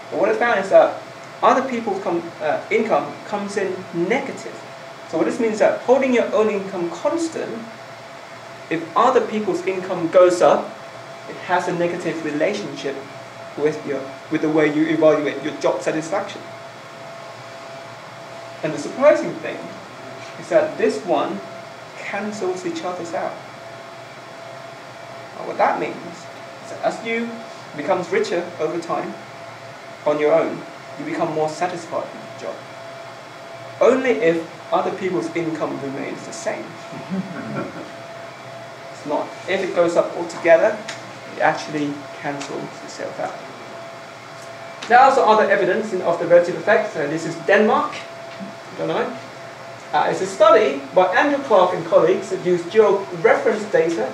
But what I found is that other people's income comes in negative. So what this means is that holding your own income constant, if other people's income goes up, it has a negative relationship with the way you evaluate your job satisfaction. And the surprising thing is that this one cancels each other's out. Now what that means is that as you become richer over time, on your own, you become more satisfied with your job. Only if other people's income remains the same. It's not. If it goes up altogether, it actually cancels itself out. There are also other evidence of the relative effect. This is Denmark. Don't know. It's a study by Andrew Clark and colleagues that used geo-reference data.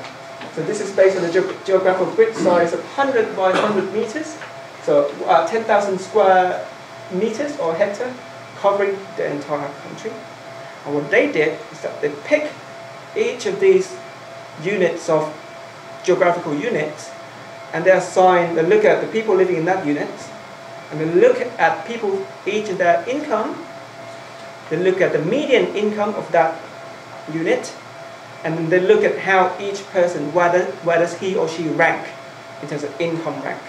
So this is based on a geographical grid size of 100 by 100 meters. So 10,000 square meters or hectare, covering the entire country. And what they did is that they pick each of these units of geographical units, and they look at the people living in that unit, and they look at people, each of their income, they look at the median income of that unit, and then they look at how each person, where does he or she rank in terms of income rank.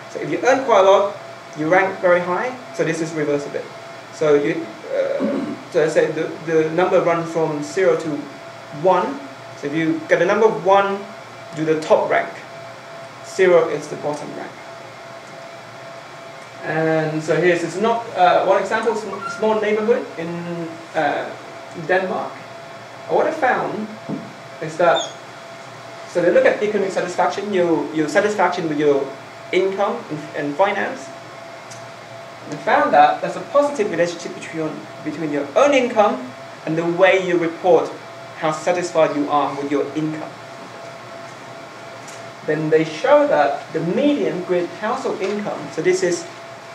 So if you earn quite a lot, you rank very high. So this is reverse a bit. So so I say the number runs from 0 to 1. So if you get the number 1, do the top rank. 0 is the bottom rank. And so here's one example, small neighborhood in Denmark. And what I found is that, so they look at economic satisfaction, your satisfaction with your income and finance, and found that there's a positive relationship between your own income and the way you report how satisfied you are with your income. Then they show that the median grid household income, so this is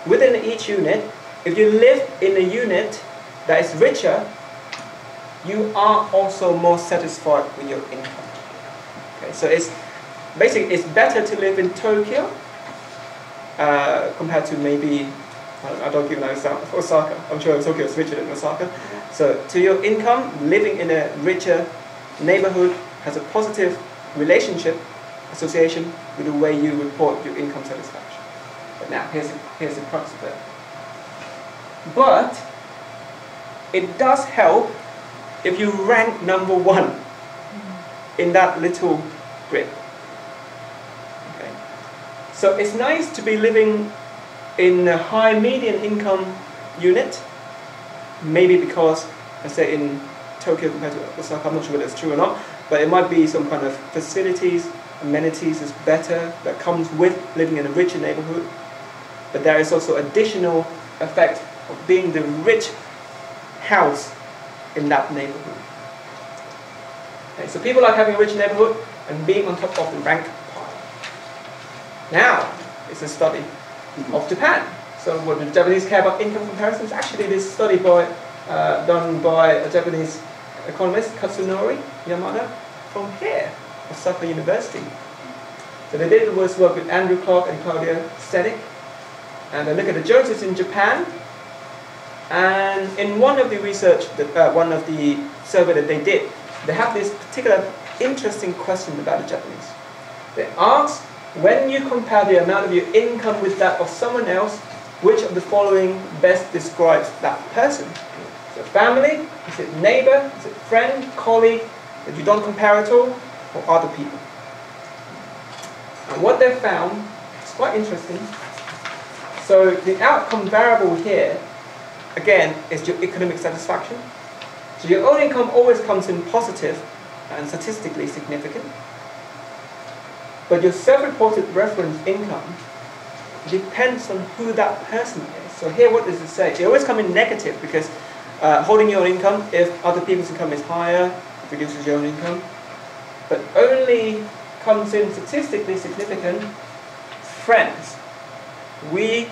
within each unit, if you live in a unit that is richer, you are also more satisfied with your income. Okay, so it's better to live in Tokyo compared to maybe, I don't give an example, Osaka. I'm sure Tokyo is richer than Osaka. So to your income, living in a richer neighborhood has a positive relationship, association with the way you report your income satisfaction. But now, here's the crux of it. But it does help if you rank number 1 in that little grid. Okay. So it's nice to be living in a high median income unit, maybe because, let's say in Tokyo compared to Osaka, I'm not sure whether it's true or not, but it might be some kind of facilities, amenities is better that comes with living in a richer neighborhood. But there is also additional effect of being the rich house in that neighborhood. Okay, so people like having a rich neighborhood and being on top of the rank pile. Now, it's a study of Japan. So what the Japanese care about income comparisons? Actually, this study done by a Japanese economist, Katsunori Yamada, from here, Osaka University. So they did work with Andrew Clark and Claudia Stenik, and they look at the Joneses in Japan. And in one of the research, one of the survey that they did, they have this particular interesting question about the Japanese. They ask, when you compare the amount of your income with that of someone else, which of the following best describes that person? Is it family? Is it neighbor? Is it friend, colleague that you don't compare at all? Or other people? And what they found is quite interesting. So the outcome variable here, again, is your economic satisfaction. So your own income always comes in positive and statistically significant. But your self-reported reference income depends on who that person is. So here, what does it say? It always comes in negative because holding your own income, if other people's income is higher, it reduces your own income. But only comes in statistically significant friends. We,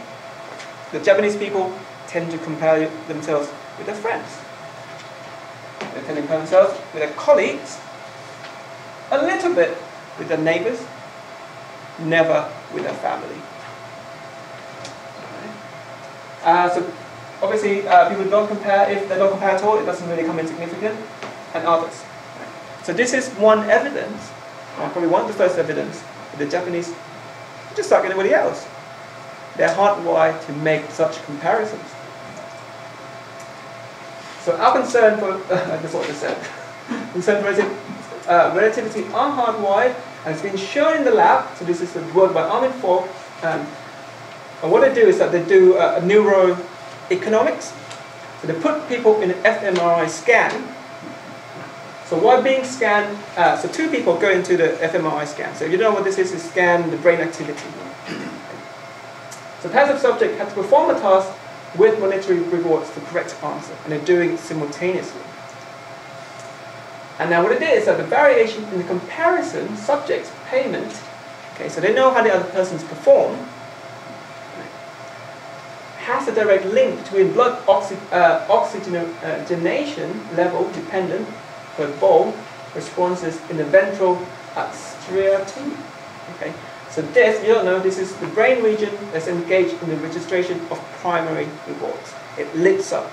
the Japanese people, tend to compare themselves with their friends. They tend to compare themselves with their colleagues, a little bit with their neighbors, never with their family. So obviously people don't compare. If they don't compare at all, it doesn't really come in significant, and others. So this is one evidence, probably one of the first evidence, that the Japanese, just like anybody else, they're hardwired to make such comparisons. So our concern for, that's what they said, concern for relativity are hardwired, and it's been shown in the lab. So this is the work by Armin Fogg. And what they do is that they do neuroeconomics. So they put people in an fMRI scan. So while being scanned, so two people go into the fMRI scan. So if you don't know what this is scan the brain activity. So passive subject had to perform a task with monetary rewards for correct answer, and they're doing it simultaneously. And now what it is that the variation in the comparison subject's payment, okay, so they know how the other persons perform, has a direct link between blood oxygenation level dependent per bowl responses in the ventral striatum. Okay, so this, you don't know, this is the brain region that's engaged in the registration of primary rewards. It lights up.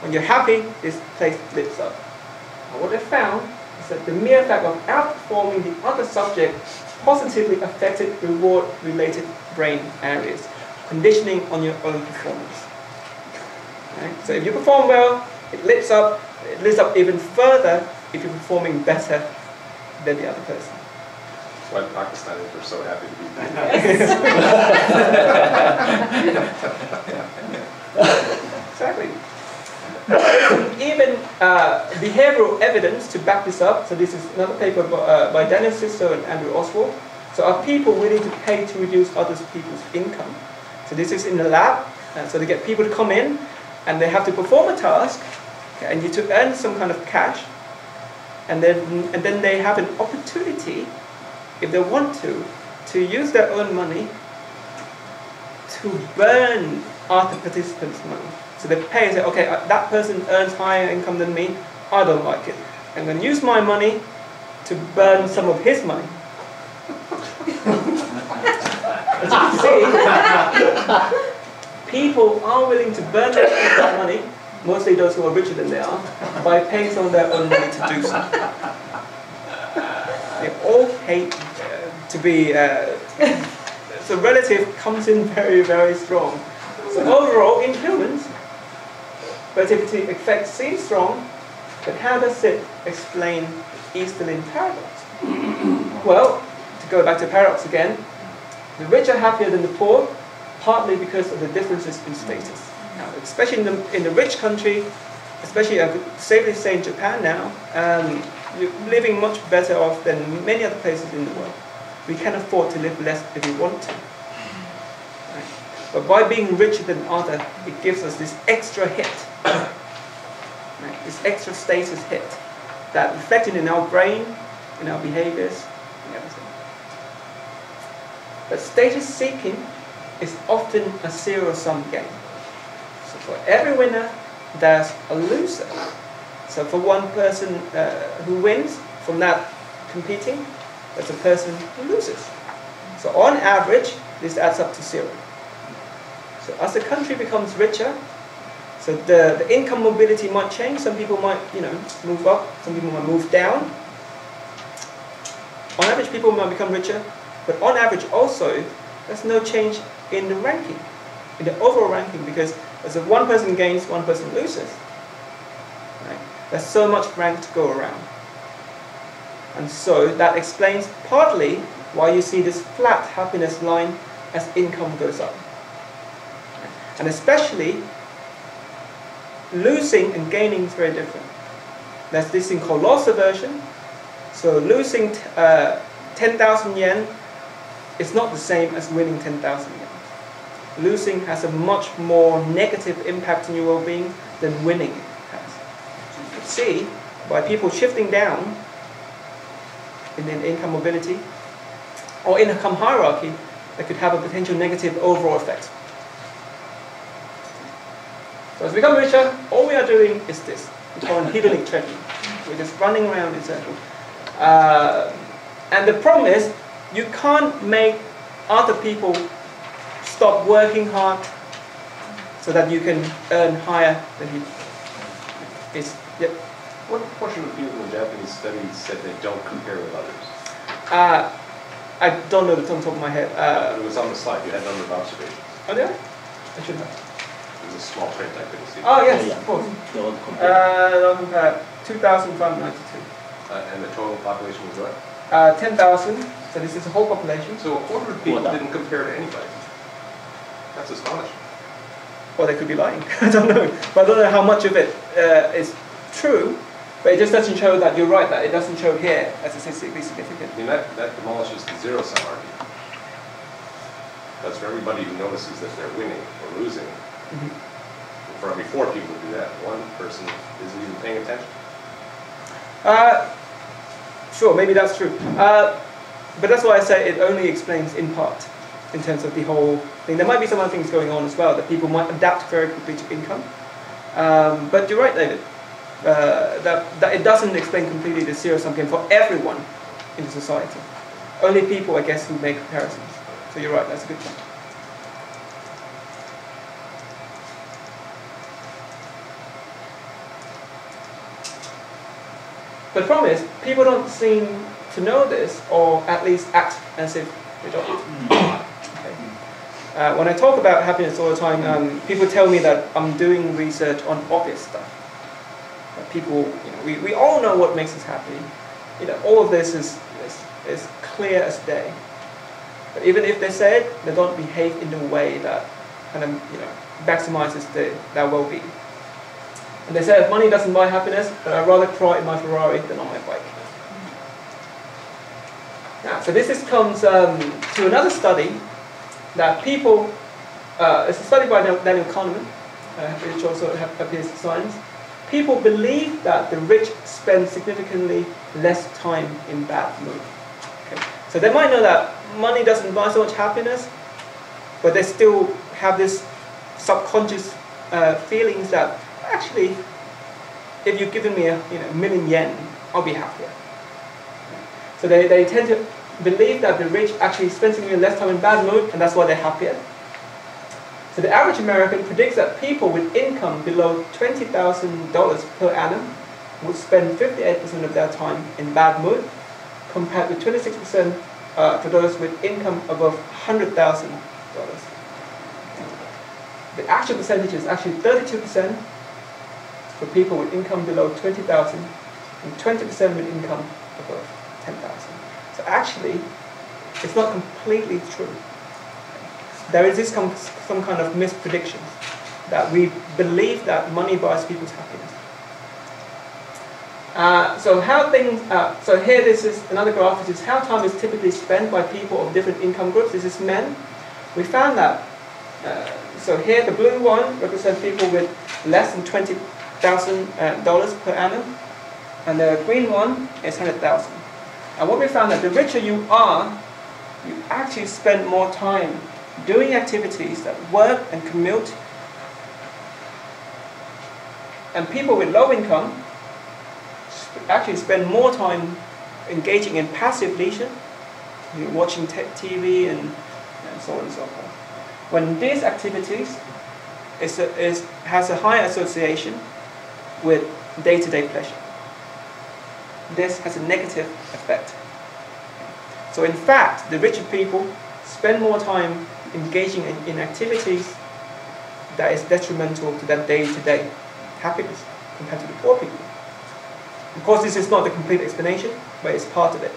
When you're happy, this place lights up. And what they found is that the mere fact of outperforming the other subject positively affected reward-related brain areas, conditioning on your own performance. Okay? So if you perform well, it lights up even further if you're performing better than the other person. That's why Pakistanis are so happy to be back. Exactly. Even behavioral evidence to back this up. So this is another paper by Daniel Sisto and Andrew Oswald. So are people willing to pay to reduce other people's income? So this is in the lab. So they get people to come in and they have to perform a task, okay, and you to earn some kind of cash, and then they have an opportunity, if they want to use their own money to burn other participants' money. So they pay and say, okay, that person earns higher income than me, I don't like it. I'm going to use my money to burn some of his money. As you can see, people are willing to burn their money, mostly those who are richer than they are, by paying some of their own money to do so. They all hate to be, so relative comes in very, very strong. So overall, in humans, relativity effect seems strong, but how does it explain the Easterlin paradox? Well, to go back to paradox again, the rich are happier than the poor, partly because of the differences in status. Now, especially in the rich country, especially I could safely say in Japan now, you're living much better off than many other places in the world. We can afford to live less if we want to. Right? But by being richer than others, it gives us this extra hit, right? This extra status hit that reflected in our brain, in our behaviors, and everything. But status seeking is often a zero-sum game. So for every winner, there's a loser. So for one person who wins from that competing, there's a person who loses. So on average, this adds up to 0. So as the country becomes richer, So the income mobility might change. Some people might, move up. Some people might move down. On average, people might become richer, but on average also, there's no change in the ranking, in the overall ranking, because as if one person gains, one person loses. Right? There's so much rank to go around. And so that explains partly why you see this flat happiness line as income goes up. And especially, losing and gaining is very different. There's this thing called loss aversion. So losing 10,000 yen is not the same as winning 10,000 yen. Losing has a much more negative impact on your well-being than winning has. So you can see, by people shifting down in the income mobility or income hierarchy, that could have a potential negative overall effect. So as we become richer, all we are doing is this. We call it hedonic treadmill. We're just running around in circles. And the problem is, you can't make other people stop working hard so that you can earn higher than you. Yep. What portion of people in the Japanese studies said they don't compare with others? I don't know the top of my head. It was on the slide. You had number of observations. Oh, did I? I should have. It was a small print. I couldn't see. Oh, yes, Yeah. of course. Don't compare. 2,592. And the total population was what? 10,000. So this is the whole population. So a quarter of people Well, didn't compare to anybody. That's astonishing. Or they could be lying. I don't know. But I don't know how much of it is true. But it just doesn't show that you're right, that it doesn't show here as statistically significant. I mean, that demolishes the zero-sum argument. That's for everybody who notices that they're winning or losing. For every 4 people who do that, one person isn't even paying attention. Sure, maybe that's true. But that's why I say it only explains in part, in terms of the whole thing. There might be some other things going on as well, that people might adapt very quickly to income. But you're right, David. That it doesn't explain completely the zero-sum game for everyone in the society. Only people, I guess, who make comparisons. So you're right, that's a good point. But the problem is, people don't seem to know this, or at least act as if they don't. Okay. When I talk about happiness all the time, people tell me that I'm doing research on obvious stuff. People, we all know what makes us happy. All of this is clear as day. But even if they say it, they don't behave in a way that kind of maximizes their well-being. And they say if money doesn't buy happiness, then I'd rather cry in my Ferrari than on my bike. Now, so this comes to another study that people. It's a study by Daniel Kahneman, which also appears in Science. People believe that the rich spend significantly less time in bad mood. Okay. So they might know that money doesn't buy so much happiness, but they still have this subconscious feelings that actually, if you've given me a million yen, I'll be happier. So they tend to believe that the rich actually spend significantly less time in bad mood, and that's why they're happier. So the average American predicts that people with income below $20,000 per annum would spend 58% of their time in bad mood, compared with 26% for those with income above $100,000. The actual percentage is actually 32% for people with income below 20,000 and 20% with income above 10,000. So actually, it's not completely true. There is this some kind of misprediction that we believe that money buys people's happiness. So here this is another graph. This is how time is typically spent by people of different income groups. This is men. We found that. So here the blue one represents people with less than $20,000 per annum, and the green one is 100,000. And what we found that the richer you are, you actually spend more time doing activities that work and commute. And people with low income actually spend more time engaging in passive leisure, watching TV and so on and so forth. When these activities has a higher association with day-to-day pleasure. This has a negative effect. So in fact, the richer people spend more time engaging in activities that is detrimental to their day-to-day happiness compared to the poor people. Of course, this is not the complete explanation, but it's part of it.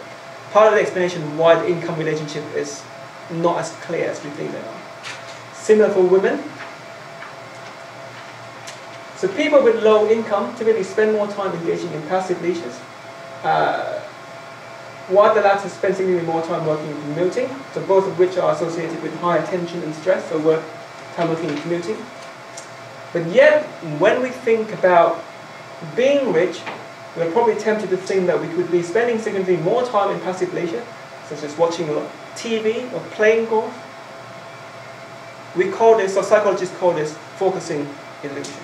Part of the explanation why the income relationship is not as clear as we think they are. Similar for women. So people with low income typically spend more time engaging in passive leisures, while the latter spend significantly more time working and commuting, so both of which are associated with higher tension and stress, so work, time working and commuting. But yet, when we think about being rich, we're probably tempted to think that we could be spending significantly more time in passive leisure, such as watching a lot of TV or playing golf. We call this, or psychologists call this, focusing illusion.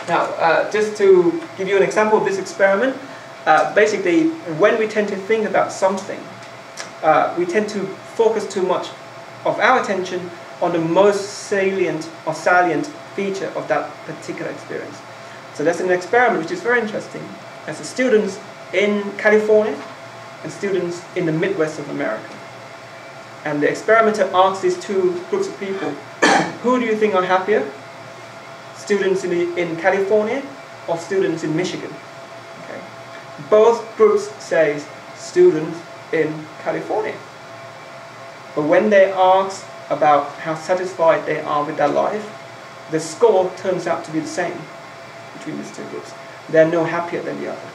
Now, just to give you an example of this experiment, basically, when we tend to think about something, we tend to focus too much of our attention on the most salient feature of that particular experience. So that's an experiment which is very interesting. As the students in California and students in the Midwest of America. And the experimenter asked these two groups of people, who do you think are happier? Students in California or students in Michigan? Okay. Both groups say students in California. But when they ask about how satisfied they are with their life, the score turns out to be the same between these two groups. They're no happier than the other.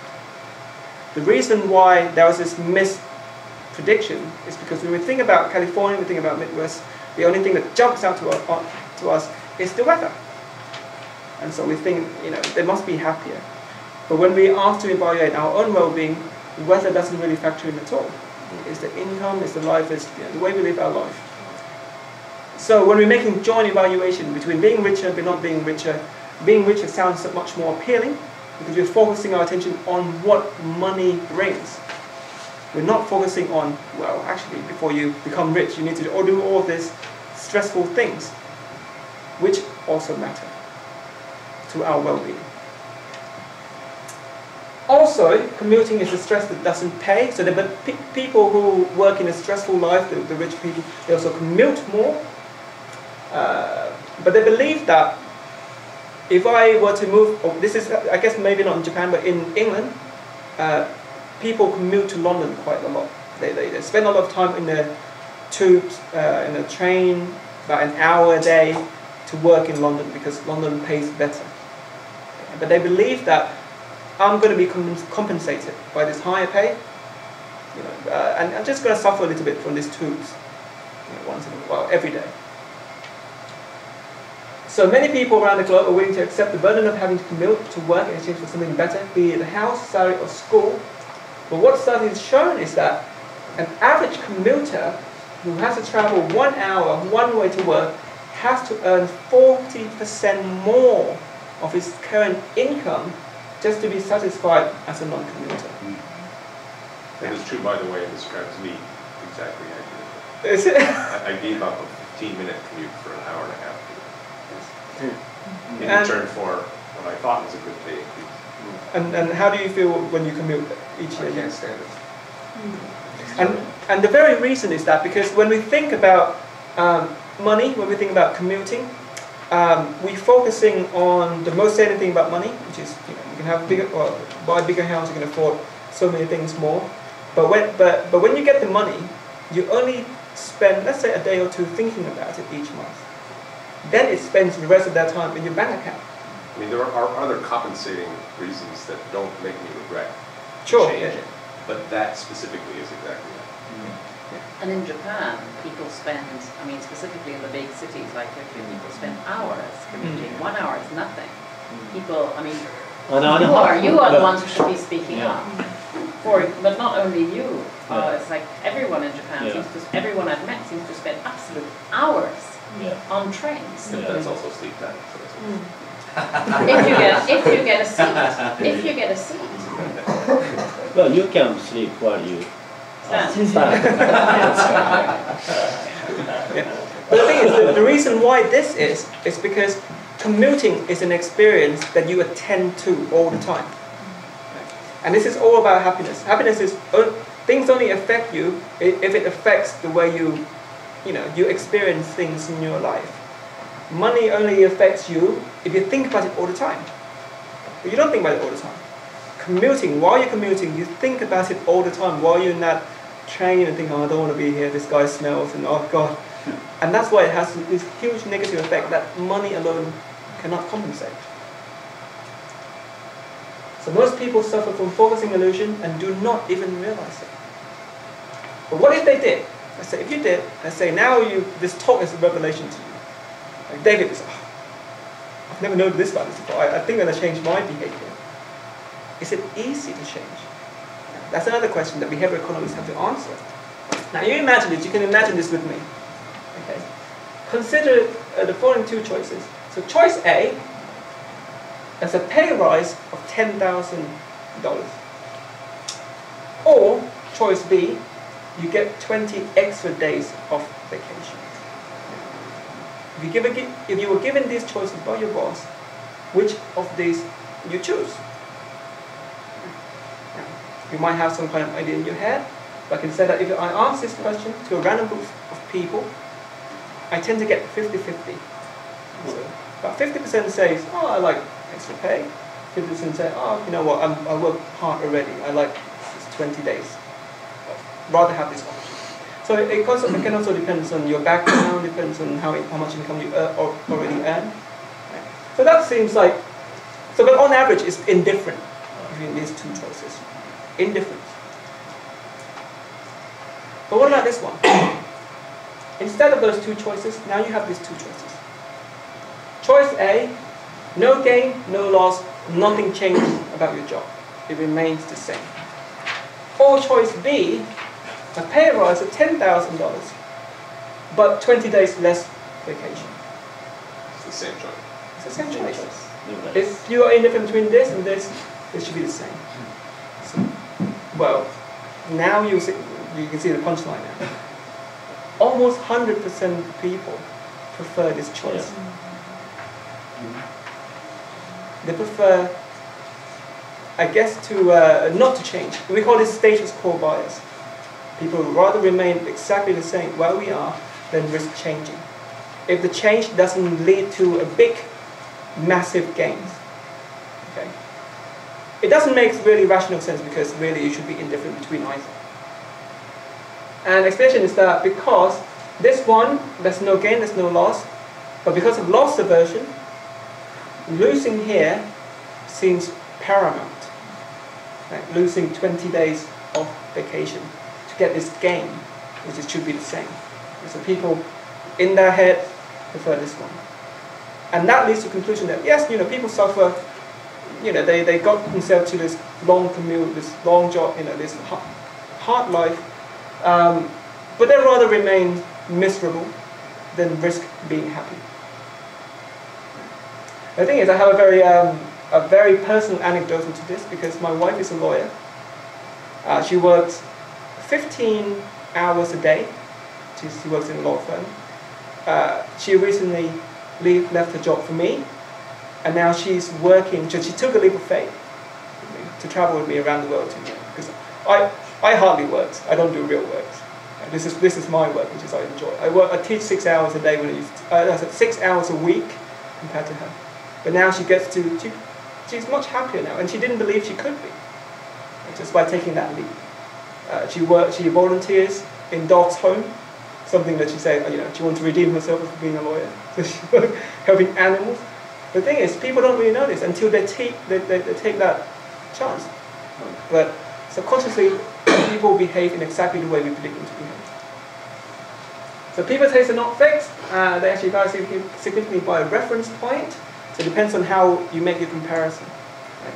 The reason why there was this misprediction is because when we think about California, we think about Midwest, the only thing that jumps out to us is the weather. And so we think, they must be happier. But when we ask to evaluate our own well-being, weather doesn't really factor in at all. It's the income, it's the life, it's the way we live our life. So when we're making joint evaluation between being richer but not being richer sounds much more appealing because we're focusing our attention on what money brings. We're not focusing on, well, actually, before you become rich, you need to do all these stressful things, which also matter to our well-being. Also, commuting is a stress that doesn't pay. So the people who work in a stressful life, the rich people, they also commute more. But they believe that if I were to move, this is, I guess maybe not in Japan, but in England, people commute to London quite a lot. They spend a lot of time in the tubes, in the train, about an hour a day to work in London because London pays better. But they believe that I'm going to be compensated by this higher pay, and I'm just going to suffer a little bit from these tubes, once in a while, every day. So many people around the globe are willing to accept the burden of having to commute to work in exchange for something better, be it a house, salary, or school. But what study has shown is that an average commuter who has to travel 1 hour one way to work has to earn 40% more of his current income just to be satisfied as a non-commuter. That is true, by the way, and describes me exactly accurately. Is it? I gave up a 15-minute commute for an hour and a half. In return for what I thought was a good pay increase. And how do you feel when you commute each year? I can't stand it. And the very reason is that because when we think about money, when we think about commuting, we're focusing on the most salient thing about money, which is you can have bigger or buy a bigger house, you can afford so many things more. But when you get the money, you only spend, let's say, a day or two thinking about it each month. Then it spends the rest of that time in your bank account. I mean, there are other compensating reasons that don't make me regret changing, but that specifically is exactly that. And in Japan, people spend, specifically in the big cities like Tokyo, people spend hours commuting. 1 hour is nothing. People, you are the ones who should be speaking up. But not only you, it's like everyone in Japan, everyone I've met seems to spend absolute hours on trains. And that's also sleep time. So that's if you get a seat. Well, you can sleep while you stand. But the thing is, the reason why this is because commuting is an experience that you attend to all the time. And this is all about happiness. Happiness is, things only affect you if it affects the way you experience things in your life. Money only affects you if you think about it all the time. But you don't think about it all the time. Commuting, while you're commuting, you think about it all the time while you're in that train and think, oh, I don't want to be here, this guy smells, and oh God. And that's why it has this huge negative effect that money alone cannot compensate. So most people suffer from focusing illusion and do not even realize it. But what if they did? I say, if you did, I say, now this talk is a revelation to you. Like David is, oh, I've never known this about this before. I think I'm going to change my behavior. Is it easy to change? That's another question that behavioral economists have to answer. Now you imagine this, you can imagine this with me. Okay. Consider the following two choices. So choice A is a pay rise of $10,000. Or choice B, you get 20 extra days of vacation. If you were given these choices by your boss, which of these you choose? You might have some kind of idea in your head, but I can say that if I ask this question to a random group of people, I tend to get 50-50. So about 50% says, oh, I like extra pay. 50% say, oh, you know what, I work hard already. I like this 20 days. I'd rather have this option. So it can also depend on your background, depends on how much income you already earn. So that seems like, but on average it's indifferent between these two choices. Indifferent. But what about this one? Instead of those two choices, now you have these two choices. Choice A, no gain, no loss, nothing changes about your job. It remains the same. Or choice B, a pay rise of $10,000, but 20 days less vacation. It's the same choice. It's the same choice. If you are indifferent between this and this, it should be the same. So, well, now you can see the punchline now. Almost 100% of people prefer this choice. They prefer, I guess, to not to change. We call this status quo bias. People would rather remain exactly the same where we are than risk changing. If the change doesn't lead to a big, massive gains. Okay? It doesn't make really rational sense because really you should be indifferent between either. And the explanation is that because this one, there's no gain, there's no loss, but because of loss aversion, losing here seems paramount. Like losing 20 days of vacation to get this gain, which should be the same. So people in their head prefer this one. And that leads to the conclusion that yes, people suffer, they got themselves to this long commute, this long job, this hard life, but they'd rather remain miserable than risk being happy. The thing is, I have a very personal anecdote into this because my wife is a lawyer. She works 15 hours a day. She works in a law firm. She recently left her job for me, and now she's working. She took a leap of faith to travel with me around the world because I hardly work. I don't do real work. This is my work, which is I enjoy. I teach 6 hours a day when I used to, 6 hours a week compared to her. But now she gets to, she's much happier now, and she didn't believe she could be, just by taking that leap. She volunteers in dogs' home, something that she said, she wants to redeem herself for being a lawyer. So she's helping animals. The thing is, people don't really know this until they take that chance. But subconsciously, people behave in exactly the way we predict them to behave. So people tastes are not fixed. They actually vary significantly by a reference point. So it depends on how you make your comparison.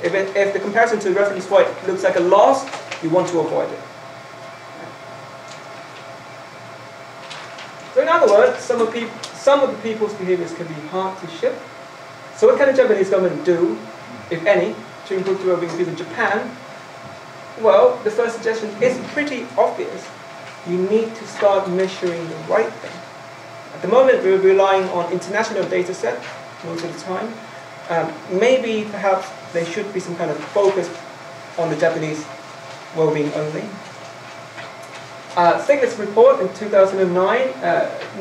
If the comparison to the reference point looks like a loss, you want to avoid it. So in other words, some of the people's behaviors can be hard to shift. So what can the Japanese government do, if any, to improve the well-being of people in Japan? Well, the first suggestion is pretty obvious. You need to start measuring the right thing. At the moment, we're relying on international data set most of the time. Maybe, perhaps, there should be some kind of focus on the Japanese well-being only. Stiglitz report in 2009,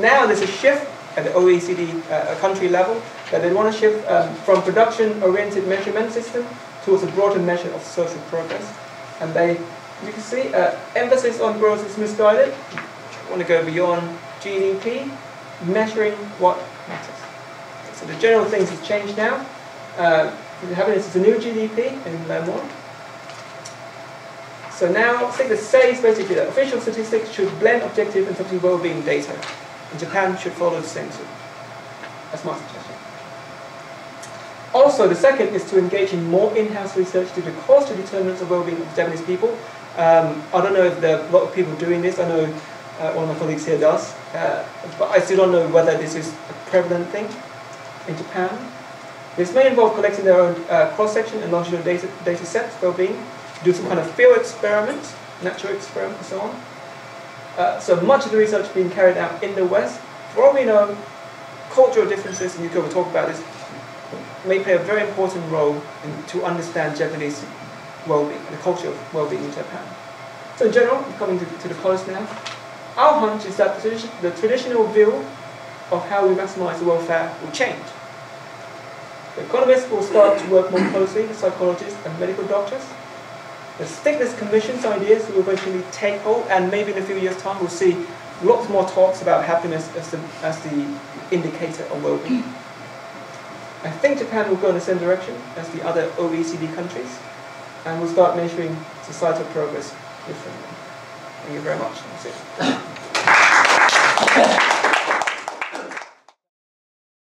now there's a shift at the OECD country level, that they want to shift from production-oriented measurement system towards a broader measure of social progress. And they, you can see, emphasis on growth is misguided. Want to go beyond GDP, measuring what matters. So the general things have changed now. Happiness is a new GDP, and you learn more. So now, Stiglitz says basically that official statistics should blend objective and subjective well-being data. And Japan should follow the same suit. That's my suggestion. Also, the second is to engage in more in-house research to the causal determinants of well-being of Japanese people. I don't know if there are a lot of people doing this. I know one of my colleagues here does. But I still don't know whether this is a prevalent thing in Japan. This may involve collecting their own cross-section and longitudinal data sets for well-being, do some kind of field experiments, natural experiments, and so on. So much of the research being carried out in the West. For all we know, cultural differences, and Yuko will talk about this, may play a very important role to understand Japanese well-being, the culture of well-being in Japan. So in general, I'm coming to the close now. Our hunch is that the traditional view of how we maximize the welfare will change. The economists will start to work more closely with psychologists and medical doctors. The Stiglitz Commission's ideas will eventually take hold, and maybe in a few years' time we'll see lots more talks about happiness as the indicator of well-being. I think Japan will go in the same direction as the other OECD countries, and will start measuring societal progress differently. Thank you very much. That's it.